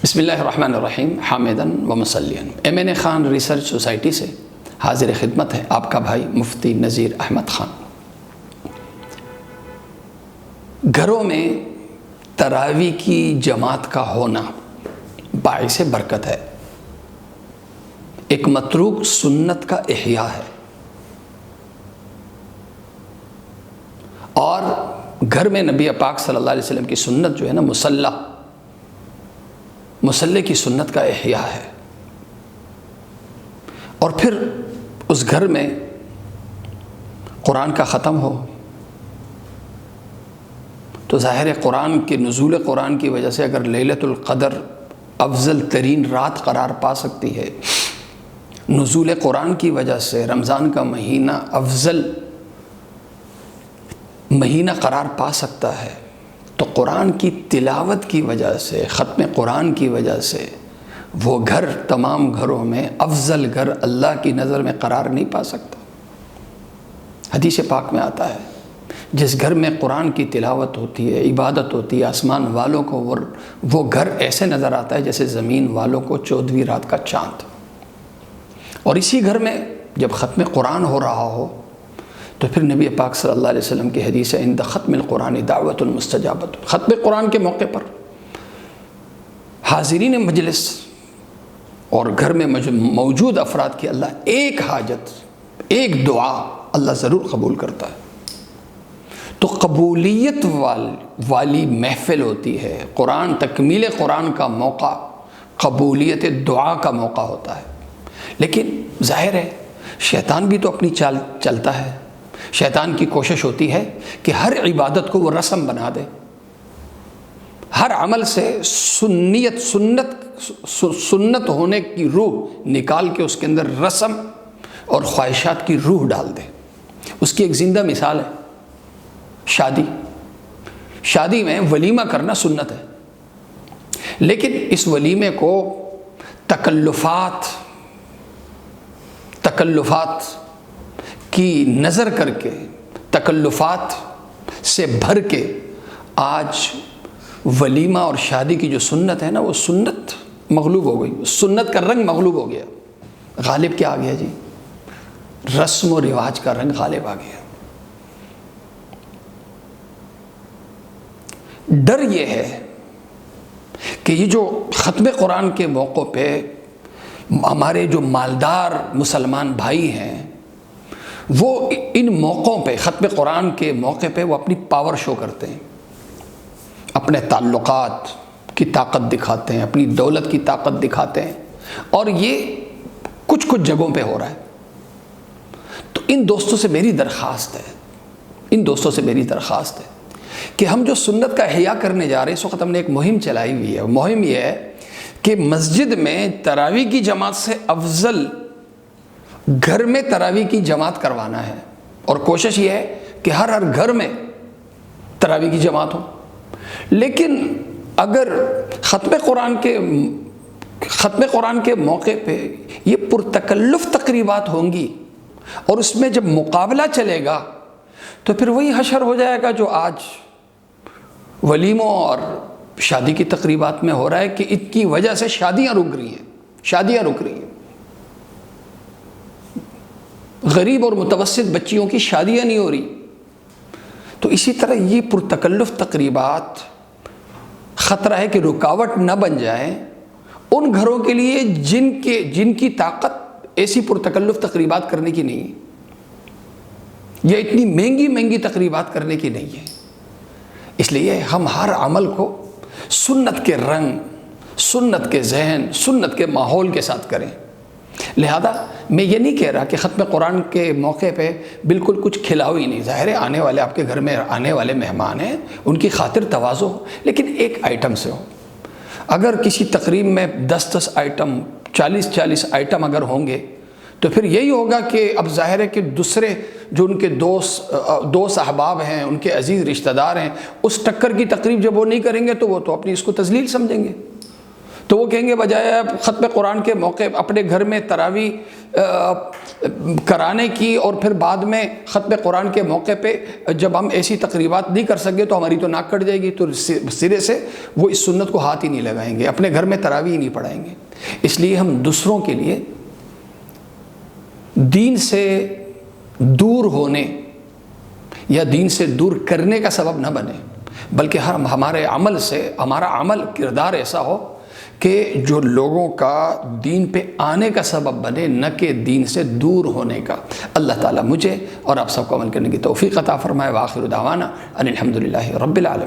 بسم اللہ الرحمن الرحیم حامدن و مسلین MN خان ریسرچ سوسائٹی سے حاضر خدمت ہے آپ کا بھائی مفتی نذیر احمد خان۔ گھروں میں تراویح کی جماعت کا ہونا باعث برکت ہے، ایک متروک سنت کا احیاء ہے، اور گھر میں نبی پاک صلی اللہ علیہ وسلم کی سنت جو ہے نا مصلی کی سنت کا احیاء ہے۔ اور پھر اس گھر میں قرآن کا ختم ہو تو ظاہر قرآن کے نزول قرآن کی وجہ سے اگر لیلۃ القدر افضل ترین رات قرار پا سکتی ہے، نزول قرآن کی وجہ سے رمضان کا مہینہ افضل مہینہ قرار پا سکتا ہے، تو قرآن کی تلاوت کی وجہ سے، ختم قرآن کی وجہ سے وہ گھر تمام گھروں میں افضل گھر اللہ کی نظر میں قرار نہیں پا سکتا۔ حدیث پاک میں آتا ہے جس گھر میں قرآن کی تلاوت ہوتی ہے، عبادت ہوتی ہے، آسمان والوں کو وہ گھر ایسے نظر آتا ہے جیسے زمین والوں کو 14ویں رات کا چاند۔ اور اسی گھر میں جب ختم قرآن ہو رہا ہو تو پھر نبی پاک صلی اللہ علیہ وسلم کی حدیث ہے عند ختم القرآن دعوت مستجابت، ختم قرآن کے موقع پر حاضرین مجلس اور گھر میں موجود افراد کی اللہ ایک حاجت، ایک دعا اللہ ضرور قبول کرتا ہے۔ تو قبولیت والی محفل ہوتی ہے، قرآن تکمیل قرآن کا موقع قبولیت دعا کا موقع ہوتا ہے۔ لیکن ظاہر ہے شیطان بھی تو اپنی چال چلتا ہے، شیطان کی کوشش ہوتی ہے کہ ہر عبادت کو وہ رسم بنا دے، ہر عمل سے سنت ہونے کی روح نکال کے اس کے اندر رسم اور خواہشات کی روح ڈال دے۔ اس کی ایک زندہ مثال ہے شادی میں ولیمہ کرنا سنت ہے، لیکن اس ولیمے کو تکلفات کی نظر کر کے، تکلفات سے بھر کے آج ولیمہ اور شادی کی جو سنت ہے نا، وہ سنت مغلوب ہو گئی، سنت کا رنگ مغلوب ہو گیا۔ غالب کیا آ گیا جی؟ رسم و رواج کا رنگ غالب آ گیا۔ ڈر یہ ہے کہ یہ جو ختم قرآن کے موقع پہ ہمارے جو مالدار مسلمان بھائی ہیں، وہ ان موقعوں پہ، ختم قرآن کے موقع پہ وہ اپنی پاور شو کرتے ہیں، اپنے تعلقات کی طاقت دکھاتے ہیں، اپنی دولت کی طاقت دکھاتے ہیں، اور یہ کچھ جگہوں پہ ہو رہا ہے۔ تو ان دوستوں سے میری درخواست ہے کہ ہم جو سنت کا احیاء کرنے جا رہے ہیں، اس وقت ہم نے ایک مہم چلائی ہوئی ہے۔ مہم یہ ہے کہ مسجد میں تراویح کی جماعت سے افضل گھر میں تراویح کی جماعت کروانا ہے، اور کوشش یہ ہے کہ ہر گھر میں تراویح کی جماعت ہو۔ لیکن اگر ختم قرآن کے موقع پہ یہ پرتکلف تقریبات ہوں گی اور اس میں جب مقابلہ چلے گا تو پھر وہی حشر ہو جائے گا جو آج ولیموں اور شادی کی تقریبات میں ہو رہا ہے، کہ ان کی وجہ سے شادیاں رک رہی ہیں، غریب اور متوسط بچیوں کی شادیاں نہیں ہو رہی۔ تو اسی طرح یہ پرتکلف تقریبات خطرہ ہے کہ رکاوٹ نہ بن جائے ان گھروں کے لیے جن کی طاقت ایسی پرتکلف تقریبات کرنے کی نہیں ہے، یا اتنی مہنگی تقریبات کرنے کی نہیں ہے۔ اس لیے ہم ہر عمل کو سنت کے رنگ، سنت کے ذہن، سنت کے ماحول کے ساتھ کریں۔ لہذا میں یہ نہیں کہہ رہا کہ ختم قرآن کے موقع پہ بالکل کچھ کھلاؤ ہی نہیں، ظاہر ہے آنے والے آپ کے گھر میں آنے والے مہمان ہیں، ان کی خاطر تواضع ہو، لیکن ایک آئٹم سے ہو۔ اگر کسی تقریب میں 10 آئٹم، 40 آئٹم اگر ہوں گے تو پھر یہی ہوگا کہ اب ظاہر ہے کہ دوسرے جو ان کے دوست احباب ہیں، ان کے عزیز رشتہ دار ہیں، اس ٹکر کی تقریب جب وہ نہیں کریں گے تو وہ تو اپنی اس کو تذلیل سمجھیں گے۔ تو وہ کہیں گے بجائے ختم قرآن کے موقع اپنے گھر میں تراویح کرانے کی اور پھر بعد میں ختم قرآن کے موقع پہ جب ہم ایسی تقریبات نہیں کر سکے تو ہماری تو ناک کٹ جائے گی، تو سرے سے وہ اس سنت کو ہاتھ ہی نہیں لگائیں گے، اپنے گھر میں تراویح ہی نہیں پڑھائیں گے۔ اس لیے ہم دوسروں کے لیے دین سے دور ہونے یا دین سے دور کرنے کا سبب نہ بنے، بلکہ ہمارے عمل سے، ہمارا عمل کردار ایسا ہو کہ جو لوگوں کا دین پہ آنے کا سبب بنے، نہ کہ دین سے دور ہونے کا۔ اللہ تعالیٰ مجھے اور آپ سب کو عمل کرنے کی توفیق عطا فرمائے۔ وآخر دعوانا ان الحمد للہ رب العالمین۔